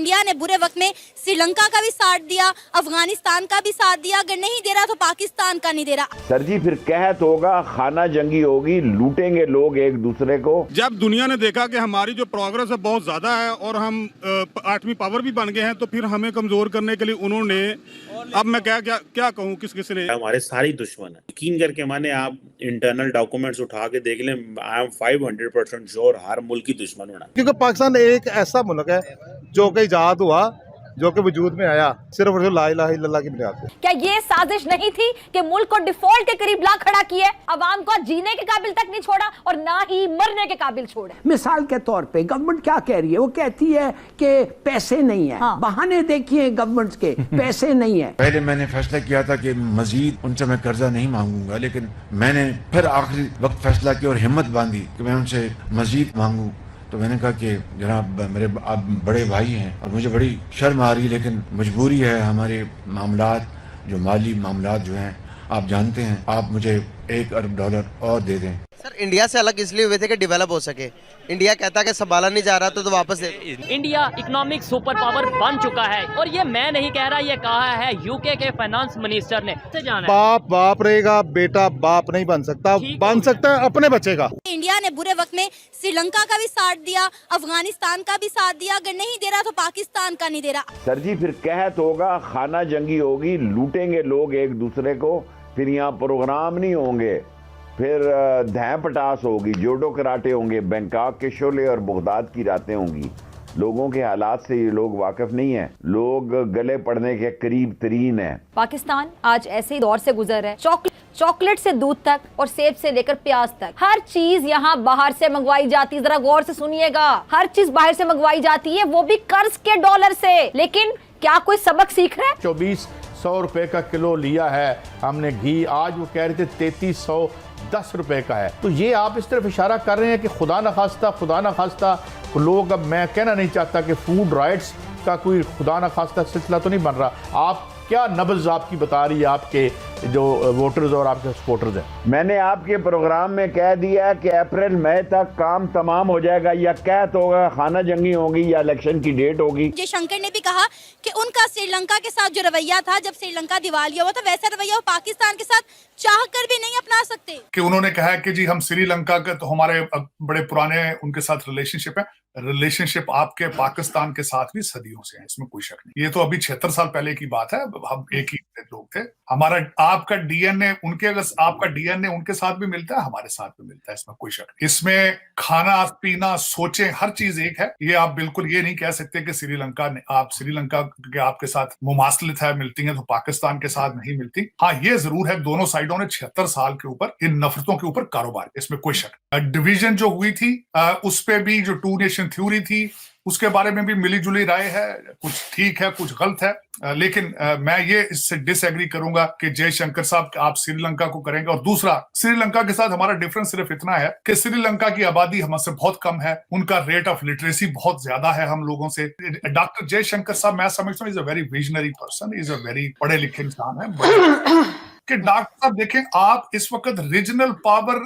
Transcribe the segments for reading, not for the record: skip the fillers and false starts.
India ने बुरे वक्त में श्रीलंका का भी साथ दिया, अफगानिस्तान का भी साथ दिया, अगर नहीं दे रहा तो पाकिस्तान का नहीं दे रहा। सर जी फिर कहत होगा, खाना जंगी होगी, लूटेंगे लोग एक दूसरे को। जब दुनिया ने देखा कि हमारी जो प्रोग्रेस है बहुत ज्यादा है और हम 8वीं पावर भी बन गए हैं, तो फिर हमें कमजोर करने के लिए उन्होंने, अब मैं क्या कहूँ किस ने, हमारे सारे दुश्मन है। यकीन करके माने, आप इंटरनल डॉक्यूमेंट्स उठा के देख लें, आई एम 500% श्योर हर मुल्क की दुश्मन होना। क्योंकि पाकिस्तान एक ऐसा मुल्क है जो कि इजाद हुआ, जो कि वजूद में आया सिर्फ और सिर्फ ला इलाहा इल्लल्लाह की बुनियाद पे। क्या ये साजिश नहीं थी कि मुल्क को डिफॉल्ट के करीब ला खड़ा किया, अवाम को जीने के काबिल तक नहीं छोड़ा और ना ही मरने के काबिल छोड़ा। मिसाल के तौर पे गवर्नमेंट क्या कह रही है, वो कहती है कि पैसे नहीं है। हाँ। बहाने देखिए गवर्नमेंट के, पैसे नहीं है। पहले मैंने फैसला किया था कि मजीद उनसे मैं कर्जा नहीं मांगूंगा, लेकिन मैंने फिर आखिरी वक्त फैसला किया और हिम्मत बांधी कि मैं उनसे मजीद मांगू। तो मैंने कहा कि जनाब मेरे आप बड़े भाई हैं और मुझे बड़ी शर्म आ रही है, लेकिन मजबूरी है, हमारे मामलात जो माली मामलात जो हैं आप जानते हैं, आप मुझे $1 अरब और दे दें। सर इंडिया से अलग इसलिए हुए थे कि डेवलप हो सके। इंडिया कहता है कि संभाला नहीं जा रहा तो वापस दे। इंडिया इकोनॉमिक सुपर पावर बन चुका है और ये मैं नहीं कह रहा, ये कहा है यूके के फाइनेंस मिनिस्टर ने। से जाना बाप बाप रहेगा, बेटा बाप नहीं बन सकता, बन सकता है अपने बच्चे का। इंडिया ने बुरे वक्त में श्रीलंका का भी साथ दिया, अफगानिस्तान का भी साथ दिया, अगर नहीं दे रहा तो पाकिस्तान का नहीं दे रहा। सर जी फिर कहत होगा, खाना जंगी होगी, लूटेंगे लोग एक दूसरे को, फिर यहाँ प्रोग्राम नहीं होंगे, फिर धै पटास होगी, जोडो कराटे होंगे, बैंकॉक के शोले और बगदाद की रातें होंगी। लोगों के हालात से ये लोग वाकिफ नहीं है, लोग गले पड़ने के करीब तरीन है। पाकिस्तान आज ऐसे ही दौर से गुजर रहा है, चॉकलेट से दूध तक और सेब से लेकर प्याज तक हर चीज यहाँ बाहर से मंगवाई जाती है। जरा गौर से सुनिएगा, हर चीज बाहर से मंगवाई जाती है, वो भी कर्ज के डॉलर से। लेकिन क्या कोई सबक सीख रहा है? 2400 रुपए का किलो लिया है हमने घी, आज वो कह रहे थे 3310 रुपए का है। तो ये आप इस तरफ इशारा कर रहे हैं कि खुदा न खास्ता लोग, अब मैं कहना नहीं चाहता कि फूड राइट्स का कोई खुदा न खास्ता सिलसिला तो नहीं बन रहा। आप क्या नब्ज आपकी बता रही है आपके जो वोटर्स और आपके सपोर्टर्स हैं? मैंने आपके प्रोग्राम में कह दिया कि अप्रैल मई तक काम तमाम हो जाएगा, या कहत होगा खाना जंगी होगी या इलेक्शन की डेट होगी। जयशंकर ने भी कहा कि उनका श्रीलंका के साथ जो रवैया था, जब श्रीलंका दिवालिया हुआ था, वैसा रवैया वो पाकिस्तान के साथ चाह कर भी नहीं अपना सकते। कि उन्होंने कहा कि जी हम श्रीलंका के, तो हमारे बड़े पुराने उनके साथ रिलेशनशिप है, रिलेशनशिप आपके पाकिस्तान के साथ भी सदियों से है, इसमें कोई शक नहीं। ये तो अभी 76 साल पहले की बात है, हम एक ही लोग थे। हमारा आपका डीएनए उनके, अगर आपका डीएनए उनके साथ भी मिलता है, हमारे साथ भी मिलता है, इसमें कोई शक नहीं। इसमें खाना पीना सोचें हर चीज एक है। ये आप बिल्कुल ये नहीं कह सकते कि श्रीलंका ने, आप श्रीलंका के आपके साथ मुमासलत है, मिलती है, तो पाकिस्तान के साथ नहीं मिलती। हाँ ये जरूर है, दोनों साइडों ने 76 साल के ऊपर इन नफरतों के ऊपर कारोबार, इसमें कोई शक। डिवीजन जो हुई थी उस पे भी जो 2 नेशन थ्योरी थी उसके बारे में भी मिली जुली राय है, कुछ ठीक है कुछ गलत है। लेकिन मैं ये इससे डिसएग्री करूंगा कि जयशंकर साहब आप श्रीलंका को करेंगे। और दूसरा, श्रीलंका के साथ हमारा डिफरेंस सिर्फ इतना है कि श्रीलंका की आबादी हमसे बहुत कम है, उनका रेट ऑफ लिटरेसी बहुत ज्यादा है हम लोगों से। डॉक्टर जयशंकर साहब मैं समझता हूँ is a very visionary person, is a very पढ़े लिखे इंसान है। कि डॉक्टर साहब देखें, आप इस वक्त रीजनल पावर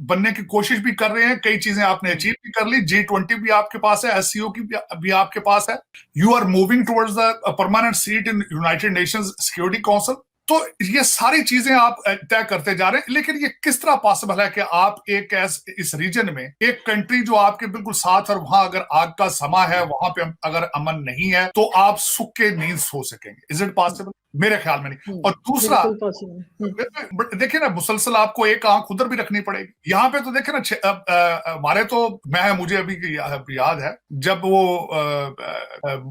बनने की कोशिश भी कर रहे हैं, कई चीजें आपने अचीव भी कर ली, G20 भी आपके पास है, SCO की भी आपके पास है, you are moving towards the permanent seat in United Nations Security Council. तो ये सारी चीजें आप तय करते जा रहे हैं। लेकिन ये किस तरह पॉसिबल है कि आप एक इस रीजन में एक कंट्री जो आपके बिल्कुल साथ, और वहां अगर आग का समा है, वहां पे अगर अमन नहीं है, तो आप सुख के नींद सो सकेंगे? Is it possible? मेरे ख्याल में नहीं। और दूसरा देखिए ना, मुसलसल आपको एक आंख उधर भी रखनी पड़ेगी। यहाँ पे तो देखे ना, हमारे तो मुझे अभी याद है जब वो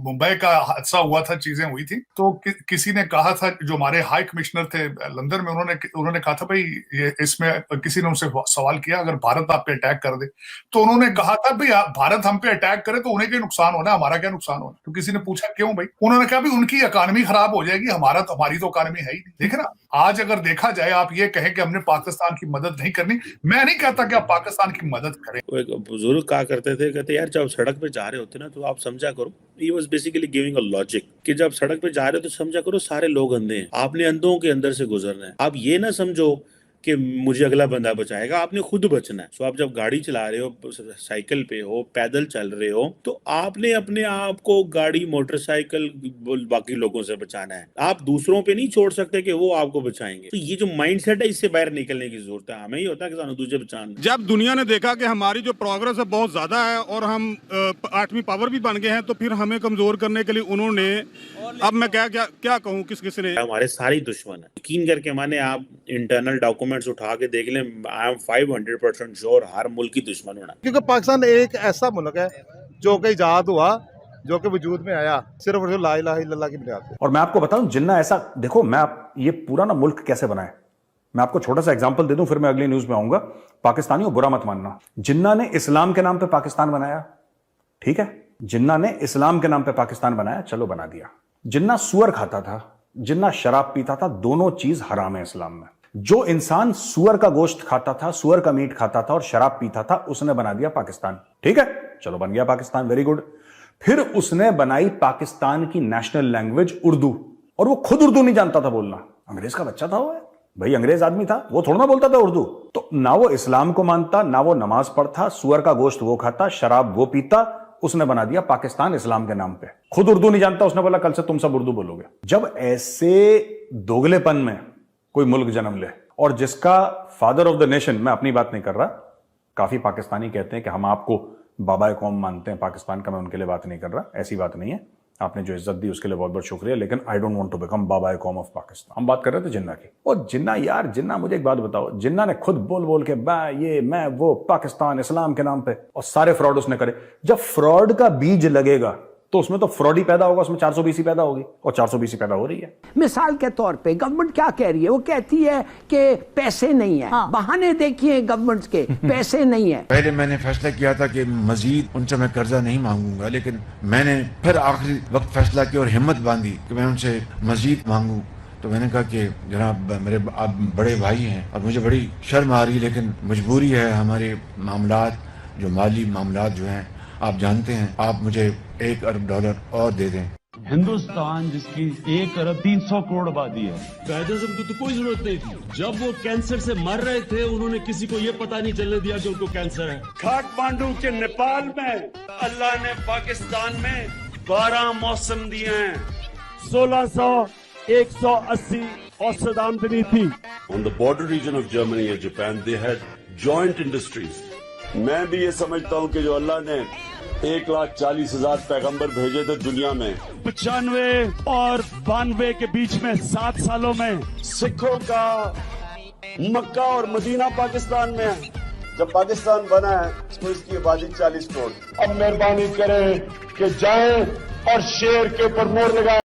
मुंबई का हादसा हुआ था, चीजें हुई थी, तो किसी ने कहा था, जो हमारे हाई कमिश्नर थे लंदन में, उन्होंने कहा था भाई ये इसमें, किसी ने उनसे सवाल किया अगर भारत आप पे अटैक कर दे, तो उन्होंने कहा था भाई भारत हम पे अटैक करे तो उन्हें क्या नुकसान होना, हमारा क्या नुकसान होना। तो किसी ने पूछा क्यों भाई, उन्होंने कहा भाई उनकी इकोनॉमी खराब हो जाएगी, हमारी तो इकोनॉमी है ही नहीं। देखे ना, आज अगर देखा जाए, आप ये कहें कि हमने पाकिस्तान की मदद नहीं करनी, मैं नहीं कहता कि आप पाकिस्तान की मदद करें। एक बुजुर्ग कहा करते थे, कहते यार जब सड़क पे जा रहे होते ना तो आप समझा करो, he was basically giving a logic कि जब सड़क पे जा रहे हो तो समझा करो सारे लोग अंधे हैं, आपने अंधों के अंदर से गुजरना है। आप ये ना समझो कि मुझे अगला बंदा बचाएगा, आपने खुद बचना है। सो आप जब गाड़ी चला रहे हो, साइकिल पे हो, पैदल चल रहे हो, तो आपने अपने आप को गाड़ी, मोटरसाइकिल, बाकी लोगों से बचाना है। आप दूसरों पे नहीं छोड़ सकते कि वो आपको बचाएंगे। तो ये जो माइंडसेट है, इससे बाहर निकलने की जरूरत है। हमें ही होता है कि सानू दूसरे बचाना। जब दुनिया ने देखा कि हमारी जो प्रोग्रेस है बहुत ज्यादा है और हम 8वीं पावर भी बन गए हैं, तो फिर हमें कमजोर करने के लिए उन्होंने, अब मैं क्या कहूँ, किस ने हमारे सारे दुश्मन है। यकीन करके माने, आप इंटरनल डॉक्यूमेंट्स उठा के देख लें, आई एम 500% श्योर हर मुल्क की दुश्मन होना। क्योंकि पाकिस्तान एक ऐसा मुल्क है जो कि इजाद हुआ, जो कि वजूद में आया सिर्फ और सिर्फ ला इलाहा इल्लल्लाह की बुनियाद पे। और मैं आपको बताऊं, जिन्ना ऐसा देखो, ये पूरा ना मुल्क कैसे बना है, मैं आपको छोटा सा एग्जांपल दे दूं, फिर मैं अगली न्यूज में आऊंगा। पाकिस्तानियों, बुरा मत मानना, जिन्ना ने इस्लाम के नाम पे पाकिस्तान बनाया, ठीक है, जिन्ना ने इस्लाम के नाम पे पाकिस्तान बनाया, चलो बना दिया। जिन्ना सुअर खाता था, जिन्ना शराब पीता था, दोनों चीज हराम है इस्लाम में। जो इंसान सुअर का गोश्त खाता था, सुअर का मीट खाता था और शराब पीता था, उसने बना दिया पाकिस्तान, ठीक है, चलो बन गया पाकिस्तान, वेरी गुड। फिर उसने बनाई पाकिस्तान की नेशनल लैंग्वेज उर्दू, और वो खुद उर्दू नहीं जानता था बोलना, अंग्रेज का बच्चा था वो, भाई अंग्रेज आदमी था, वो थोड़ा ना बोलता था उर्दू। तो ना वो इस्लाम को मानता, ना वो नमाज पढ़ता, सुअर का गोश्त वो खाता, शराब वो पीता, उसने बना दिया पाकिस्तान इस्लाम के नाम पे। खुद उर्दू नहीं जानता, उसने बोला कल से तुम सब उर्दू बोलोगे। जब ऐसे दोगलेपन में कोई मुल्क जन्म ले, और जिसका फादर ऑफ द नेशन, मैं अपनी बात नहीं कर रहा, काफी पाकिस्तानी कहते हैं कि हम आपको बाबा कौम मानते हैं पाकिस्तान का, मैं उनके लिए बात नहीं कर रहा, ऐसी बात नहीं है, आपने जो इज्जत दी उसके लिए बहुत बहुत शुक्रिया, लेकिन I don't want to become बाबा कौम ऑफ पाकिस्तान। हम बात कर रहे थे जिन्ना की। और जिन्ना यार, जिन्ना, मुझे एक बात बताओ, जिन्ना ने खुद बोल बोल के मैं वो पाकिस्तान इस्लाम के नाम पे, और सारे फ्रॉड उसने करे। जब फ्रॉड का बीज लगेगा तो उसमें तो फ्रॉड ही पैदा होगा, उसमें 420 पैदा होगी, और 420 पैदा हो रही है। मिसाल के तौर पे गवर्नमेंट क्या कह रही है, वो कहती है कि पैसे नहीं है। बहाने देखिए गवर्नमेंट के, पैसे नहीं है। पहले मैंने फैसला किया था कि मजीद उनसे मैं कर्जा नहीं मांगूंगा, लेकिन मैंने फिर आखिरी वक्त फैसला किया और हिम्मत बांधी कि मैं उनसे मजीद मांगू। तो मैंने कहा कि जनाब, मेरे आप बड़े भाई हैं और मुझे बड़ी शर्म आ रही, लेकिन मजबूरी है, हमारे मामलात, जो माली मामलात जो हैं, आप जानते हैं, आप मुझे $1 अरब और दे दें। हिंदुस्तान जिसकी 1 अरब 300 करोड़ आबादी है, कायदे आज़म को तो कोई जरूरत नहीं थी। जब वो कैंसर से मर रहे थे, उन्होंने किसी को ये पता नहीं चलने दिया कि उनको कैंसर है। काठमांडू के नेपाल में अल्लाह ने पाकिस्तान में 12 मौसम दिए हैं। 1600, 180 औसत आमदनी थी। On the border region of Germany and Japan they had joint industries. मैं भी ये समझता हूँ कि जो अल्लाह ने 1,40,000 पैगंबर भेजे थे दुनिया में, 95 और 92 के बीच में 7 सालों में सिखों का मक्का और मदीना पाकिस्तान में है। जब पाकिस्तान बना है तो इसकी आबादी 40 करोड़। अब मेहरबानी करें कि जाएं और शेर के ऊपर मोहर लगाएं।